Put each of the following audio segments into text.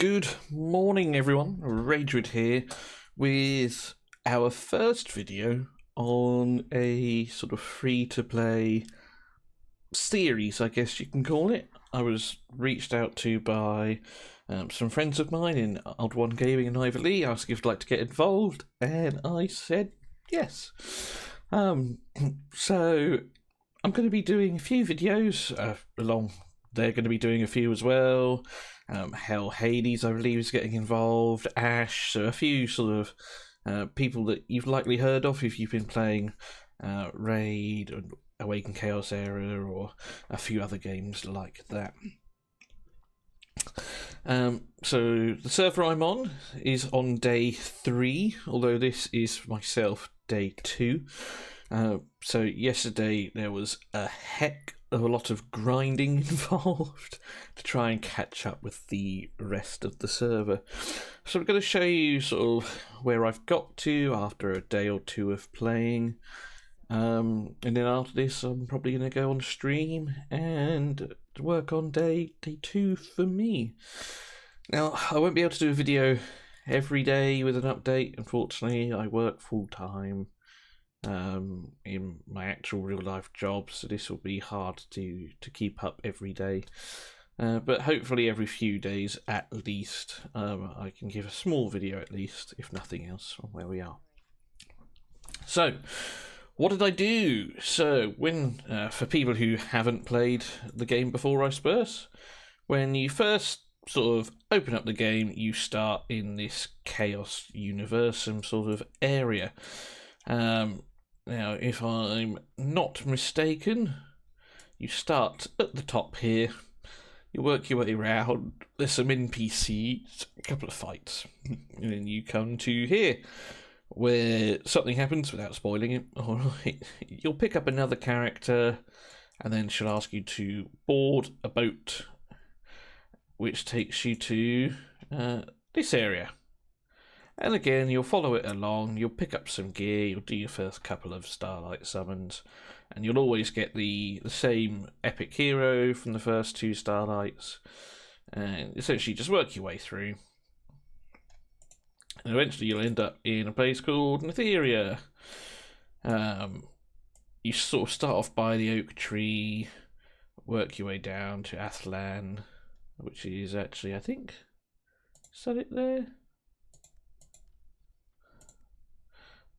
Good morning, everyone. Ragewood here with our first video on a sort of free-to-play series, I guess you can call it. I was reached out to by some friends of mine in Old One Gaming and Ivor Lee, asking if I'd like to get involved, and I said yes. So I'm going to be doing a few videos along. They're going to be doing a few as well. Hell, Hades, I believe, is getting involved. Ash, so a few sort of people that you've likely heard of if you've been playing Raid, or Awaken Chaos Era, or a few other games like that. So the server I'm on is on day 3, although this is myself day 2. So yesterday there was a heck of a lot of grinding involved to try and catch up with the rest of the server. So I'm going to show you sort of where I've got to after a day or two of playing. And then after this I'm probably going to go on stream and work on day 2 for me. Now, I won't be able to do a video every day with an update. Unfortunately, I work full time in my actual real life job, so this will be hard to keep up every day. But hopefully every few days at least, I can give a small video at least, if nothing else, on where we are. So, what did I do? So, when for people who haven't played the game before, I suppose, when you first sort of open up the game, you start in this Chaos Universum sort of area. Now, if I'm not mistaken, you start at the top here, you work your way around, there's some NPCs, a couple of fights, and then you come to here, where something happens without spoiling it. Alright, you'll pick up another character, and then she'll ask you to board a boat, which takes you to this area. And again, you'll follow it along, you'll pick up some gear, you'll do your first couple of Starlight summons, and you'll always get the same epic hero from the first 2 Starlights, and essentially just work your way through. And eventually you'll end up in a place called Netheria. You sort of start off by the oak tree, work your way down to Athlan, which is actually, I think, is that it there?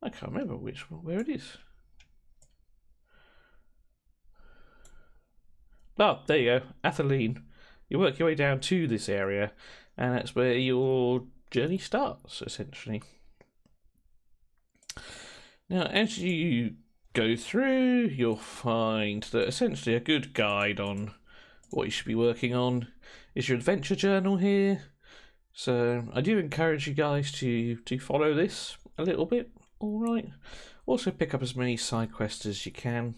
I can't remember where it is. Oh, there you go, Atheline. You work your way down to this area, and that's where your journey starts, essentially. Now, as you go through, you'll find that essentially a good guide on what you should be working on is your adventure journal here. So I do encourage you guys to follow this a little bit. Alright. Also pick up as many side quests as you can.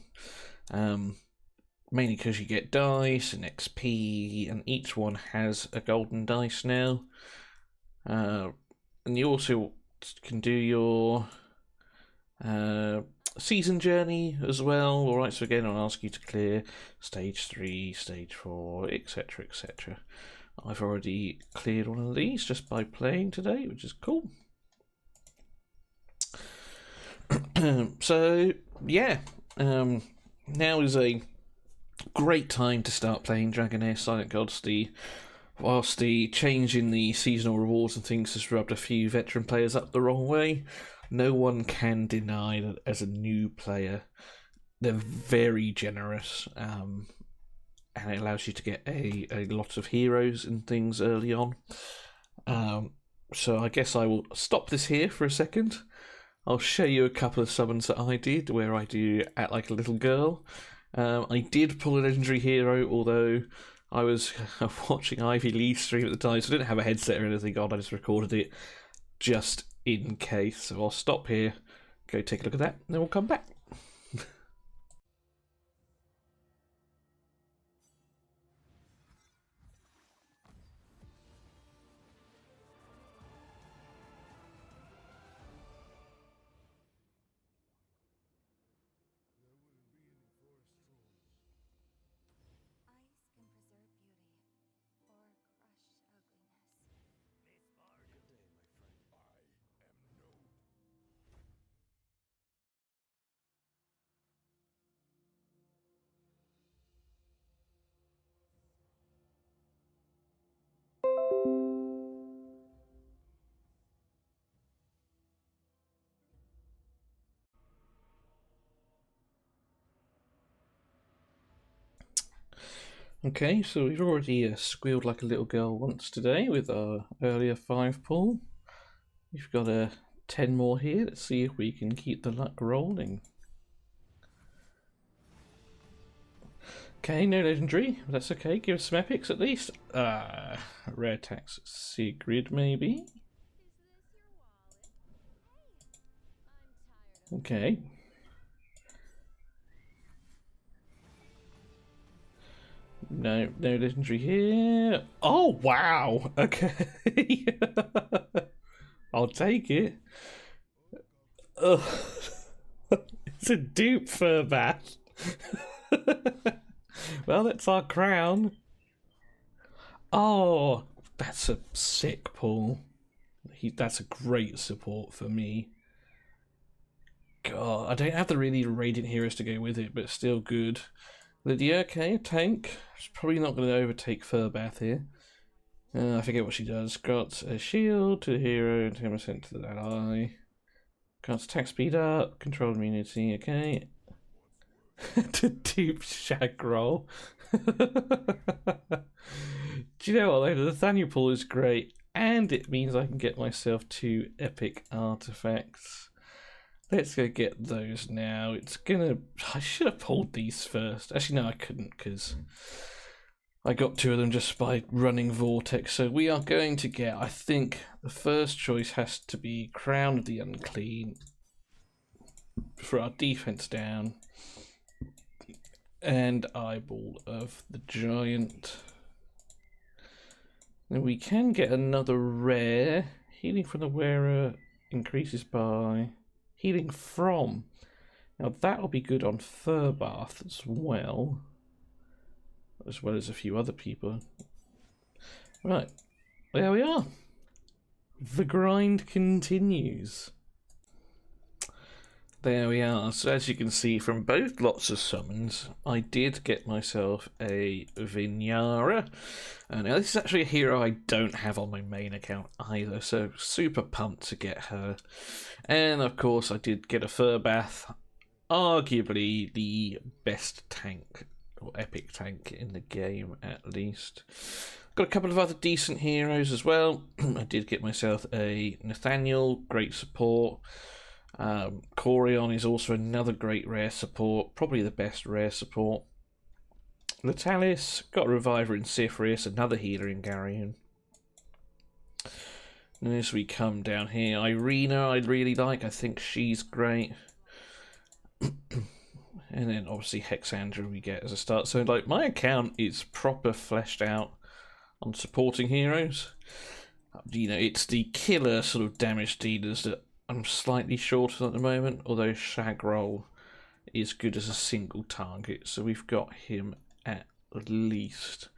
Mainly because you get dice and XP, and each one has a golden dice now. And you also can do your season journey as well. Alright, so again I'll ask you to clear stage 3, stage 4, etc, etc. I've already cleared one of these just by playing today, which is cool. So, yeah, now is a great time to start playing Dragonheir Silent Gods. Whilst the change in the seasonal rewards and things has rubbed a few veteran players up the wrong way, no one can deny that as a new player, they're very generous, and it allows you to get a lot of heroes and things early on. So I guess I will stop this here for a second. I'll show you a couple of summons that I did, where I do act like a little girl. I did pull a legendary hero, although I was watching Ivy Lee's stream at the time, so I didn't have a headset or anything on. I just recorded it just in case. So I'll stop here, go take a look at that, and then we'll come back. Ice can preserve beauty or crush ugliness. Okay, so we've already squealed like a little girl once today with our earlier 5 pull. We've got 10 more here. Let's see if we can keep the luck rolling. Okay, no legendary. That's okay. Give us some epics at least. Rare tax Sigrid, maybe. Okay. No legendary here. Oh, wow. Okay. I'll take it. Ugh. It's a dupe fur bat. Well, that's our crown. Oh, that's a sick pull. That's a great support for me. God, I don't have the really Radiant Heroes to go with it, but still good. Lydia, okay, tank. She's probably not going to overtake Furbath here. I forget what she does. Grants a shield to the hero, 10% to the ally. Grants attack speed up, control immunity, okay. To dupe Shagroll. Do you know what though? The Nathaniel pull is great, and it means I can get myself 2 epic artifacts. Let's go get those now. It's gonna. I should have pulled these first. Actually, no, I couldn't because I got 2 of them just by running Vortex. So we are going to get. I think the first choice has to be Crown of the Unclean for our defense down, and Eyeball of the Giant. Then we can get another rare. Healing from the wearer increases by healing from. Now that'll be good on Furbath as well as a few other people. Right, there we are. The grind continues. There we are. So as you can see from both lots of summons, I did get myself a Vinyara. Now this is actually a hero I don't have on my main account either, so super pumped to get her. And of course I did get a Furbath, arguably the best tank, or epic tank in the game at least. Got a couple of other decent heroes as well. I did get myself a Nathaniel, great support. Corion is also another great rare support, probably the best rare support. Natalis, got a Reviver in Cyphrius, another healer in Garion. And as we come down here, Irina I really like, I think she's great. And then obviously Hexandra we get as a start. So like my account is proper fleshed out on supporting heroes. You know, it's the killer sort of damage dealers that I'm slightly short at the moment, although Shagroll is good as a single target, so we've got him at least.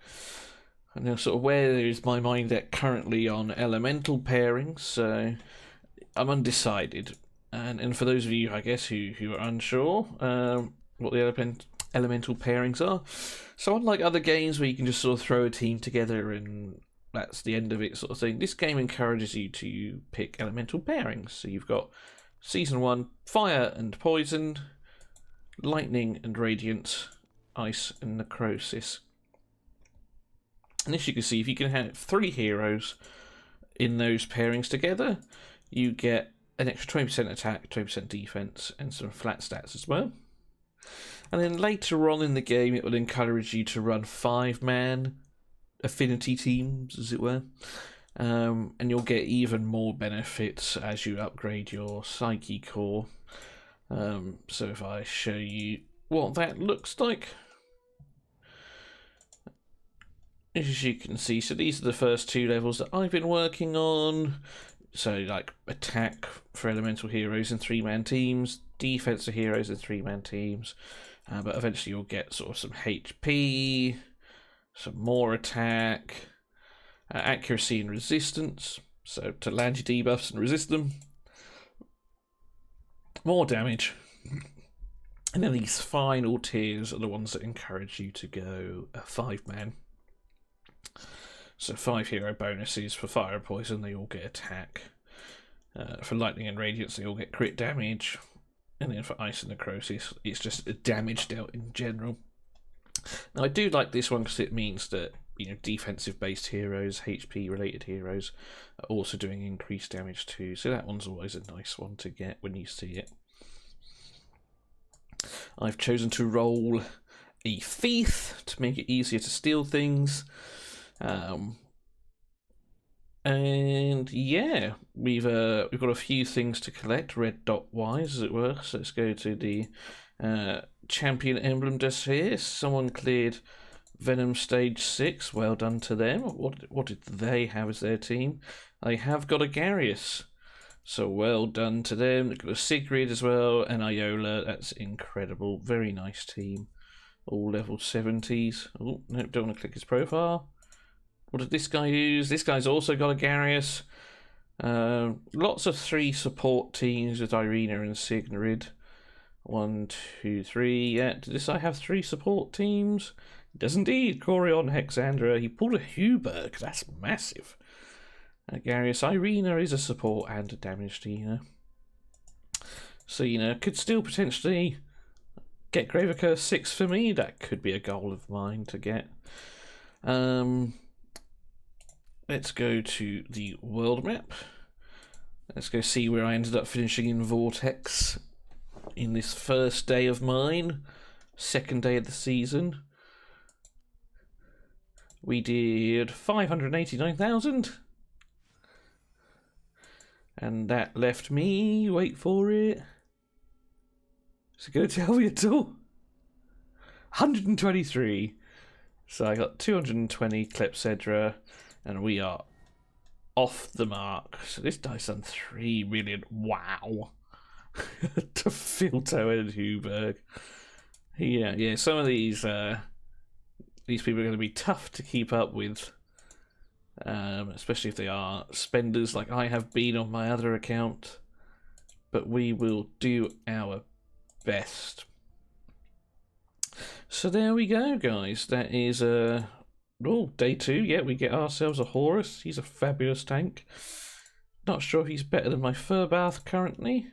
And now sort of where is my mind at currently on elemental pairings, so I'm undecided. And for those of you, I guess, who are unsure what the elemental pairings are, so unlike other games where you can just sort of throw a team together and that's the end of it sort of thing, this game encourages you to pick elemental pairings. So you've got Season 1, Fire and Poison, Lightning and Radiant, Ice and Necrosis. And as you can see, if you can have 3 heroes in those pairings together, you get an extra 20% attack, 20% defense, and some flat stats as well. And then later on in the game, it will encourage you to run 5-man affinity teams, as it were, and you'll get even more benefits as you upgrade your Psyche core. So if I show you what that looks like, as you can see, so these are the first 2 levels that I've been working on. So like attack for elemental heroes in 3-man teams, defense for heroes in 3-man teams, but eventually you'll get sort of some HP, some more attack, accuracy and resistance, so to land your debuffs and resist them, more damage, and then these final tiers are the ones that encourage you to go a 5-man. So 5 hero bonuses for Fire and Poison, they all get attack. For Lightning and Radiance, they all get crit damage. And then for Ice and Necrosis, it's just a damage dealt in general. Now, I do like this one because it means that, you know, defensive-based heroes, HP-related heroes, are also doing increased damage too. So that one's always a nice one to get when you see it. I've chosen to roll a thief to make it easier to steal things. And yeah, we've got a few things to collect, red dot wise, as it were. So let's go to the champion emblem desk here. Someone cleared Venom stage 6. Well done to them. What did they have as their team? They have got a Garius. So well done to them. They've got a Sigrid as well, and Iola. That's incredible. Very nice team. All level 70s. Oh, no, don't want to click his profile. What did this guy use? This guy's also got a Garius. Lots of 3 support teams with Irina and Sigrid. 1, 2, 3. Yeah, did this guy have 3 support teams? It does indeed. Corion, Hexandra. He pulled a Huberg. That's massive. Garius. Irina is a support and a damage dealer. So, you know, could still potentially get Graver Curse 6 for me. That could be a goal of mine to get. Let's go to the world map. Let's go see where I ended up finishing in Vortex in this first day of mine. Second day of the season. We did 589,000. And that left me, wait for it. Is it going to tell me at all? 123. So I got 220 Clepsydra, and we are off the mark. So this dice done 3 million. Wow. To Filto and Huberg. Yeah, some of these people are going to be tough to keep up with. Especially if they are spenders like I have been on my other account. But we will do our best. So there we go, guys. That is day 2. Yeah, we get ourselves a Horus. He's a fabulous tank. Not sure if he's better than my Furbath currently.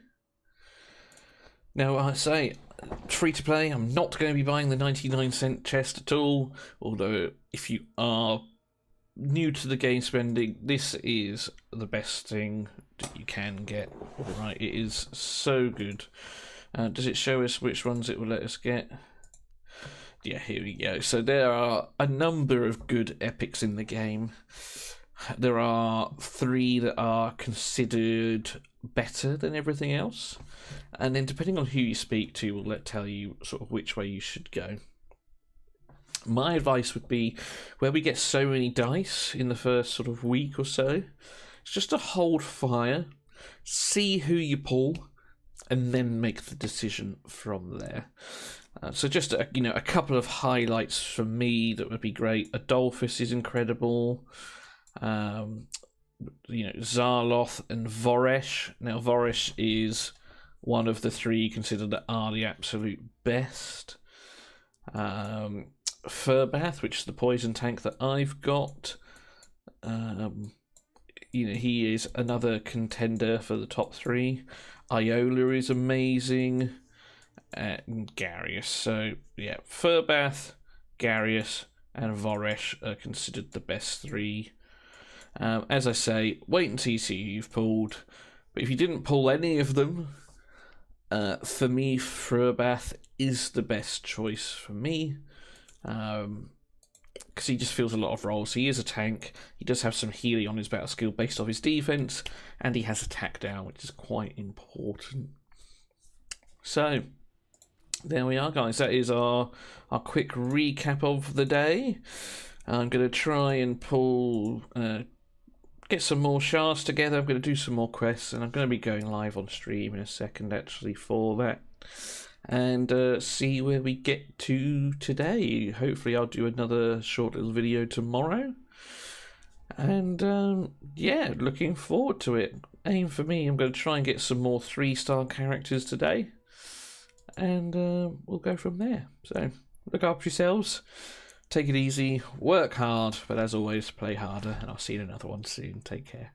Now, I say, free to play, I'm not going to be buying the 99-cent chest at all. Although, if you are new to the game spending, this is the best thing that you can get. Alright, it is so good. Does it show us which ones it will let us get? Yeah, here we go. So there are a number of good epics in the game. There are 3 that are considered better than everything else. And then depending on who you speak to will tell you sort of which way you should go. My advice would be, where we get so many dice in the first sort of week or so, it's just to hold fire, see who you pull, and then make the decision from there. So just a couple of highlights for me that would be great. Adolphus is incredible. Zarloth and Voresh. Now Voresh is one of the 3 considered that are the absolute best. Furbath, which is the poison tank that I've got. He is another contender for the top 3. Iola is amazing. And Garius. So, yeah, Furbath, Garius, and Voresh are considered the best 3. As I say, wait until you see who you've pulled. But if you didn't pull any of them, for me, Furbath is the best choice for me. Because he just feels a lot of roles. He is a tank. He does have some healing on his battle skill based off his defense, and he has attack down, which is quite important. So there we are, guys. That is our quick recap of the day. I'm going to try and get some more shards together. I'm going to do some more quests, and I'm going to be going live on stream in a second, actually, for that. And see where we get to today. Hopefully I'll do another short little video tomorrow. And yeah, looking forward to it. Aim for me, I'm going to try and get some more 3-star characters today. And we'll go from there. So, look after yourselves. Take it easy. Work hard. But as always, play harder. And I'll see you in another one soon. Take care.